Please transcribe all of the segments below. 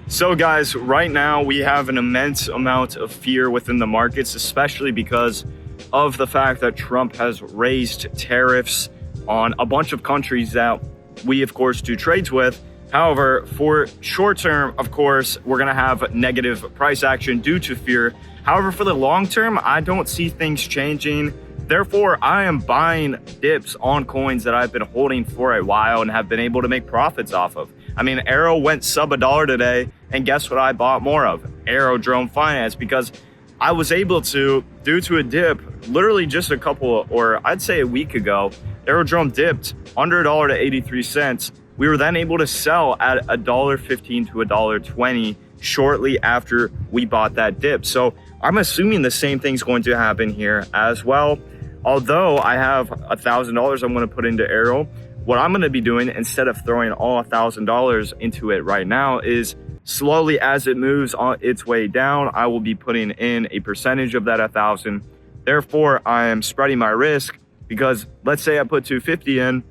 So guys, right now we have an immense amount of fear within the markets, especially because of the fact that Trump has raised tariffs on a bunch of countries that we of course do trades with. However, for short term, of course, we're going to have negative price action due to fear. However, for the long term, I don't see things changing. Therefore, I am buying dips on coins that I've been holding for a while and have been able to make profits off of. I mean, Arrow went sub $1 today, and guess what I bought more of? Aerodrome Finance, because I was able to, due to a dip, literally just a couple, or I'd say a week ago, Aerodrome dipped under $1 to 83 cents. We were then able to sell at $1.15 to $1.20 shortly after we bought that dip. So I'm assuming the same thing's going to happen here as well. Although I have $1,000 I'm going to put into Arrow, what I'm going to be doing instead of throwing all $1,000 into it right now is slowly as it moves on its way down, I will be putting in a percentage of that 1,000. Therefore, I am spreading my risk because let's say I put 250 in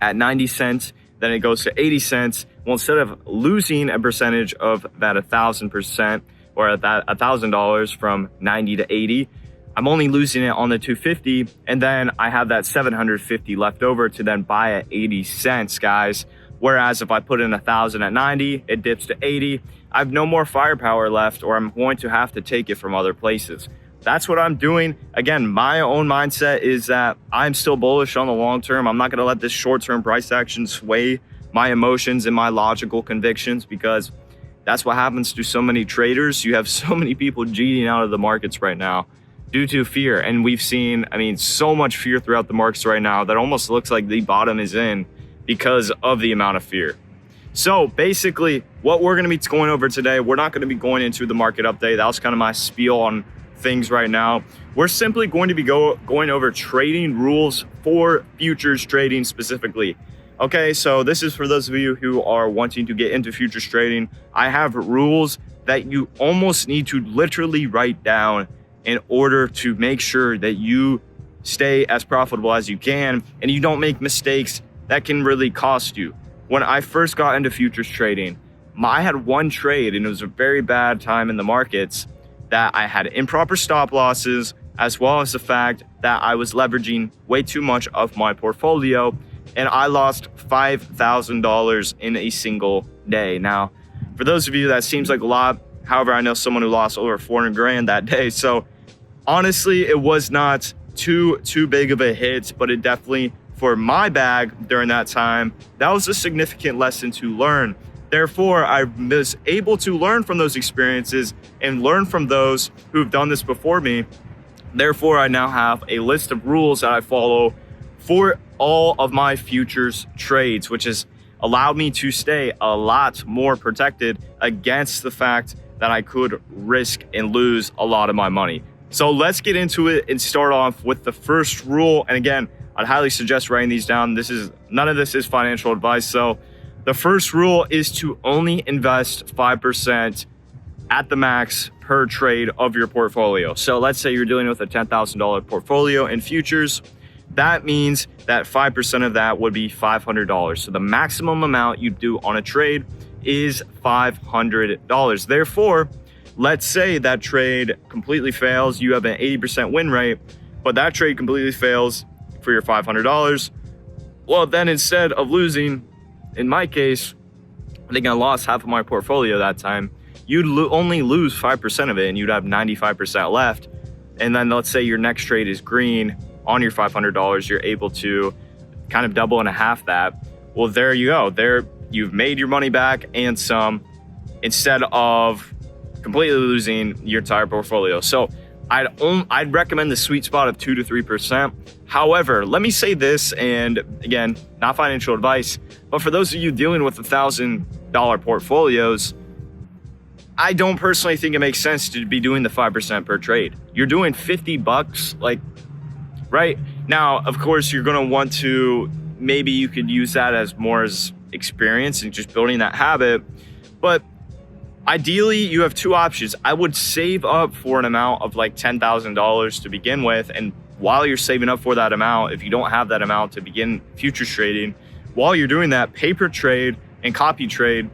at 90 cents, then it goes to 80 cents. Well, instead of losing a percentage of that 1,000% or that $1,000 from 90 to 80, I'm only losing it on the 250, and then I have that 750 left over to then buy at 80 cents, guys. Whereas if I put in 1,000 at 90, it dips to 80. I have no more firepower left, or I'm going to have to take it from other places. That's what I'm doing. Again, my own mindset is that I'm still bullish on the long term. I'm not going to let this short-term price action sway my emotions and my logical convictions, because that's what happens to so many traders. You have so many people cheating out of the markets right now due to fear. And we've seen, so much fear throughout the markets right now that almost looks like the bottom is in because of the amount of fear. So basically what we're going to be going over today, we're not going to be going into the market update. That was kind of my spiel on things right now. We're simply going to be going over trading rules for futures trading specifically. Okay, so this is for those of you who are wanting to get into futures trading. I have rules that you almost need to literally write down in order to make sure that you stay as profitable as you can and you don't make mistakes that can really cost you. When I first got into futures trading, I had one trade, and it was a very bad time in the markets, that I had improper stop losses, as well as the fact that I was leveraging way too much of my portfolio, and I lost $5,000 in a single day. Now, for those of you, that seems like a lot. However, I know someone who lost over 400 grand that day. So honestly, it was not too big of a hit, but it definitely, for my bag during that time, that was a significant lesson to learn. Therefore, I was able to learn from those experiences and learn from those who've done this before me. Therefore, I now have a list of rules that I follow for all of my futures trades, which has allowed me to stay a lot more protected against the fact that I could risk and lose a lot of my money. So let's get into it and start off with the first rule. And again, I'd highly suggest writing these down. None of this is financial advice. So the first rule is to only invest 5% at the max per trade of your portfolio. So let's say you're dealing with a $10,000 portfolio in futures. That means that 5% of that would be $500. So the maximum amount you do on a trade is $500. Therefore, let's say that trade completely fails. You have an 80% win rate, but that trade completely fails for your $500. Well, then instead of losing, in my case, I think I lost half of my portfolio that time. You'd only lose 5% of it, and you'd have 95% left. And then let's say your next trade is green on your $500. You're able to kind of double and a half that. Well, there you go. There, you've made your money back and some, instead of completely losing your entire portfolio. So I'd recommend the sweet spot of 2 to 3%. However, let me say this, and again, not financial advice, but for those of you dealing with $1,000 portfolios, I don't personally think it makes sense to be doing the 5% per trade. You're doing $50, right? Now, of course, you're gonna want to, maybe you could use that as more as experience and just building that habit, but ideally, you have two options. I would save up for an amount of like $10,000 to begin with. And while you're saving up for that amount, if you don't have that amount to begin futures trading, while you're doing that, paper trade and copy trade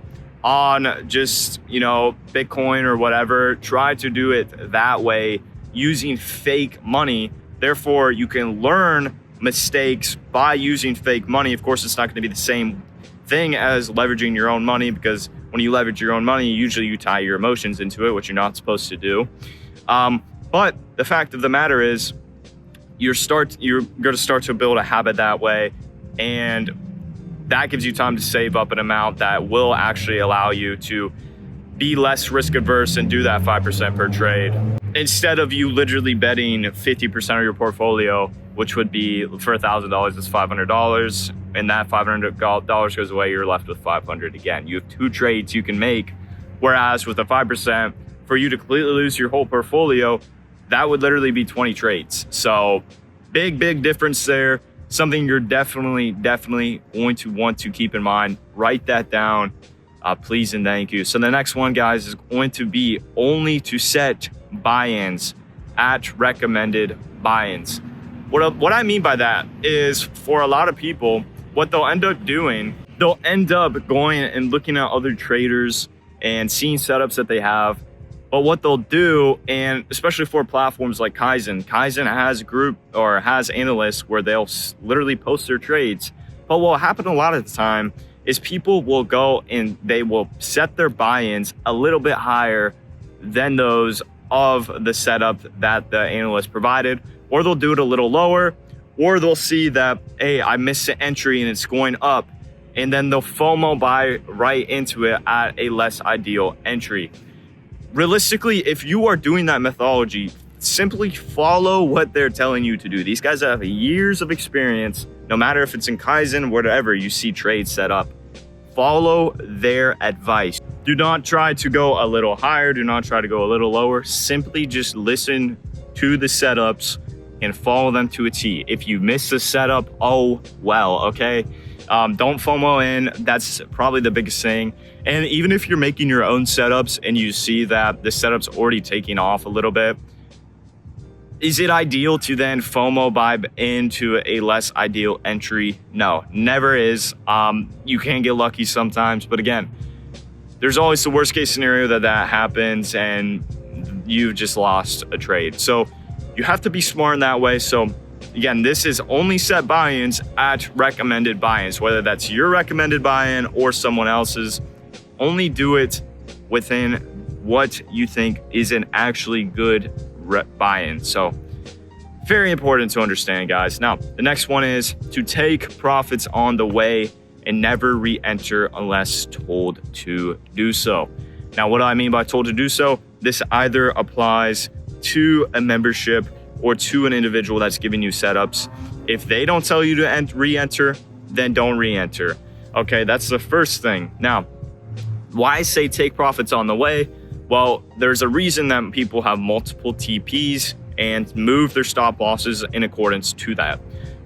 on just, Bitcoin or whatever. Try to do it that way using fake money. Therefore, you can learn mistakes by using fake money. Of course, it's not going to be the same thing as leveraging your own money, because when you leverage your own money, usually you tie your emotions into it, which you're not supposed to do. But the fact of the matter is, you're going to start to build a habit that way, and that gives you time to save up an amount that will actually allow you to be less risk adverse and do that 5% per trade. Instead of you literally betting 50% of your portfolio, which would be for $1,000, it's $500, and that $500 goes away, you're left with $500 again. You have 2 trades you can make, whereas with a 5%, for you to completely lose your whole portfolio, that would literally be 20 trades. So big difference there. Something you're definitely going to want to keep in mind. Write that down, please and thank you. So the next one, guys, is going to be only to set buy-ins at recommended buy-ins. What I mean by that is, for a lot of people, what they'll end up doing, they'll end up going and looking at other traders and seeing setups that they have. But what they'll do, and especially for platforms like Kaizen has analysts where they'll literally post their trades. But what will happen a lot of the time is people will go and they will set their buy-ins a little bit higher than those of the setup that the analyst provided, or they'll do it a little lower, or they'll see that, hey, I missed an entry and it's going up, and then they'll FOMO buy right into it at a less ideal entry. Realistically, if you are doing that methodology, simply follow what they're telling you to do. These guys have years of experience. No matter if it's in Kaizen, whatever you see trades set up, follow their advice. Do not try to go a little higher. Do not try to go a little lower. Simply just listen to the setups and follow them to a T. If you miss the setup, oh well, okay? Don't FOMO in. That's probably the biggest thing. And even if you're making your own setups and you see that the setup's already taking off a little bit, is it ideal to then FOMO buy into a less ideal entry? No, never is. You can get lucky sometimes, but again, there's always the worst case scenario that happens and you've just lost a trade. So you have to be smart in that way. So again, this is only set buy-ins at recommended buy-ins, whether that's your recommended buy-in or someone else's. Only do it within what you think is an actually good buy-in. So very important to understand, guys. Now, the next one is to take profits on the way and never re-enter unless told to do so. Now, what do I mean by told to do so? This either applies to a membership or to an individual that's giving you setups. If they don't tell you to re-enter, then don't re-enter. Okay, that's the first thing. Now, why I say take profits on the way? Well, there's a reason that people have multiple TPs and move their stop losses in accordance to that.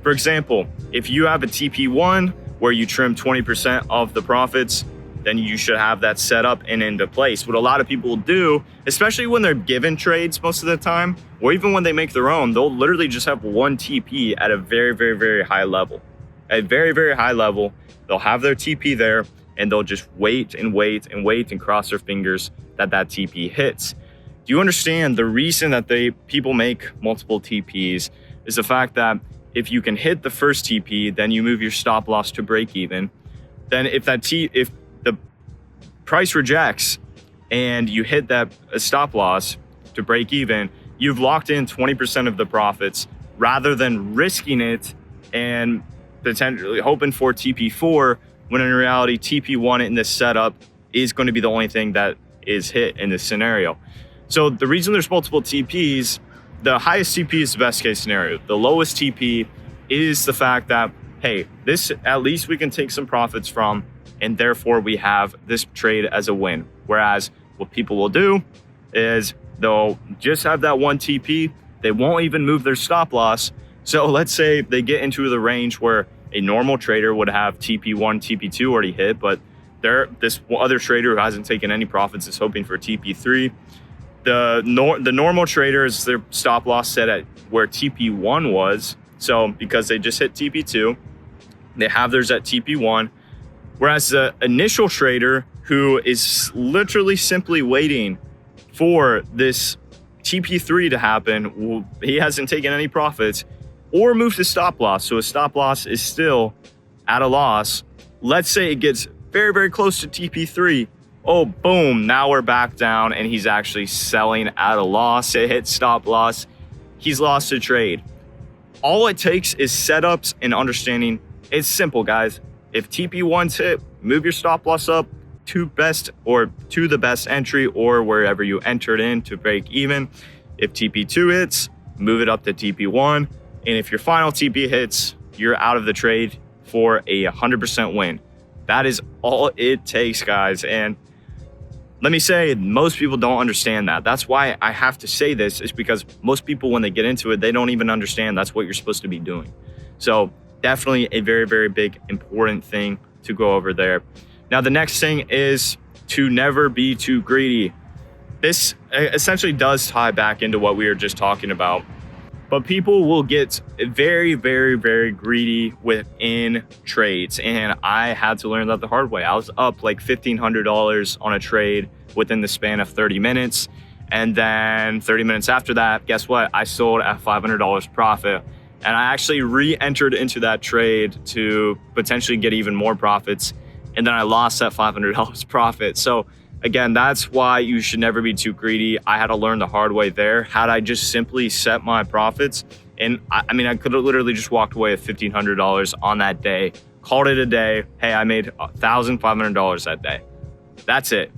For example, if you have a TP1 where you trim 20% of the profits, then you should have that set up and into place. What a lot of people do, especially when they're given trades most of the time, or even when they make their own, they'll literally just have one TP at a very high level. At a very high level, they'll have their TP there, and they'll just wait and cross their fingers that TP hits. Do you understand the reason that people make multiple TPs is the fact that if you can hit the first TP, then you move your stop loss to break even. Then if the price rejects and you hit that stop loss to break even, you've locked in 20% of the profits rather than risking it and potentially hoping for TP4, when in reality, TP1 in this setup is going to be the only thing that is hit in this scenario. So the reason there's multiple TPs, the highest TP is the best case scenario. The lowest TP is the fact that, hey, this at least we can take some profits from, and therefore we have this trade as a win. Whereas what people will do is they'll just have that one TP. They won't even move their stop loss. So let's say they get into the range where a normal trader would have TP1, TP2 already hit, but this other trader who hasn't taken any profits is hoping for TP3. The normal traders, their stop loss set at where TP1 was. So because they just hit TP2, they have theirs at TP1. Whereas the initial trader who is literally simply waiting for this TP3 to happen. He hasn't taken any profits or moved his stop loss. So his stop loss is still at a loss. Let's say it gets very, very close to TP3. Oh, boom, now we're back down and he's actually selling at a loss. It hit stop loss. He's lost a trade. All it takes is setups and understanding. It's simple, guys. If TP1's hit, move your stop loss up to the best entry or wherever you entered in to break even. If TP2 hits, move it up to TP1. And if your final TP hits, you're out of the trade for a 100% win. That is all it takes, guys. And let me say, most people don't understand that. That's why I have to say this, is because most people, when they get into it, they don't even understand that's what you're supposed to be doing. So definitely a very, very big, important thing to go over there. Now, the next thing is to never be too greedy. This essentially does tie back into what we were just talking about. But people will get very, very, very greedy within trades. And I had to learn that the hard way. I was up like $1,500 on a trade within the span of 30 minutes. And then 30 minutes after that, guess what? I sold at $500 profit. And I actually re-entered into that trade to potentially get even more profits. And then I lost that $500 profit. So again, that's why you should never be too greedy. I had to learn the hard way there. Had I just simply set my profits, and I mean, I could have literally just walked away with $1,500 on that day, called it a day. Hey, I made $1,500 that day. That's it.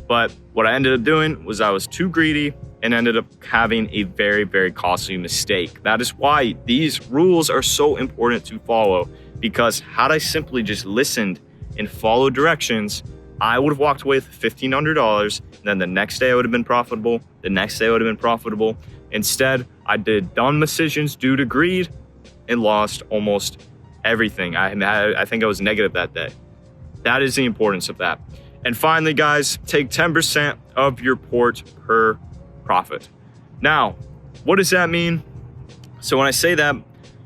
But what I ended up doing was I was too greedy and ended up having a very, very costly mistake. That is why these rules are so important to follow, because had I simply just listened and followed directions, I would have walked away with $1,500. Then the next day I would have been profitable. The next day I would have been profitable. Instead, I did dumb decisions due to greed and lost almost everything. I think I was negative that day. That is the importance of that. And finally, guys, take 10% of your port per profit. Now, what does that mean? So when I say that,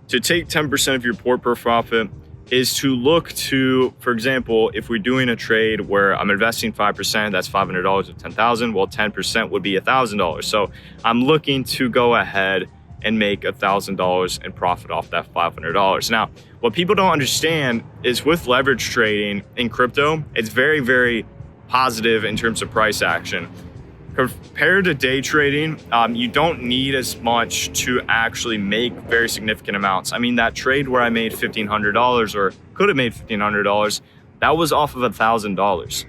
to take 10% of your port per profit is to look to, for example, if we're doing a trade where I'm investing 5%, that's $500 of 10,000. Well, 10% would be $1,000. So I'm looking to go ahead and make $1,000 in profit off that $500. Now, what people don't understand is with leverage trading in crypto, it's very, very positive in terms of price action. Compared to day trading, you don't need as much to actually make very significant amounts. I mean, that trade where I made $1,500 or could have made $1,500, that was off of $1,000.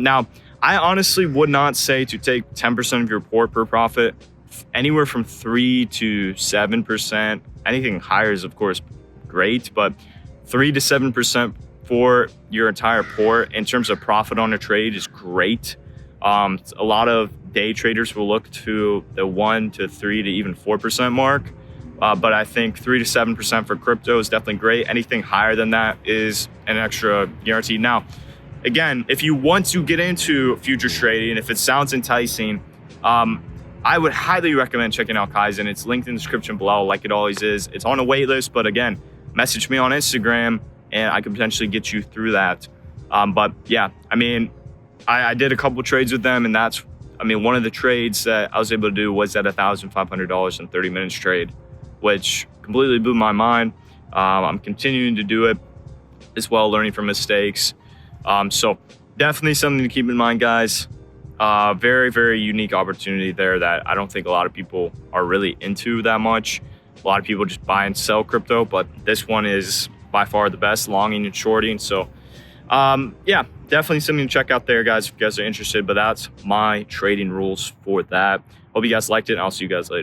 Now, I honestly would not say to take 10% of your port per profit, anywhere from 3 to 7%. Anything higher is, of course, great, but 3 to 7% for your entire port in terms of profit on a trade is great. A lot of day traders will look to the 1 to 3 to even 4% mark. But I think 3 to 7% for crypto is definitely great. Anything higher than that is an extra guarantee. Now, again, if you want to get into futures trading, if it sounds enticing, I would highly recommend checking out Kaizen. It's linked in the description below, like it always is. It's on a wait list, but again, message me on Instagram and I could potentially get you through that. But yeah, I mean, I did a couple trades with them, and one of the trades that I was able to do was at $1,500 in 30 minutes trade, which completely blew my mind. I'm continuing to do it as well, learning from mistakes. So definitely something to keep in mind, guys. Very, very unique opportunity there that I don't think a lot of people are really into that much. A lot of people just buy and sell crypto, but this one is by far the best, longing and shorting. So yeah, definitely something to check out there, guys, if you guys are interested. But that's my trading rules for that. Hope you guys liked it, and I'll see you guys later.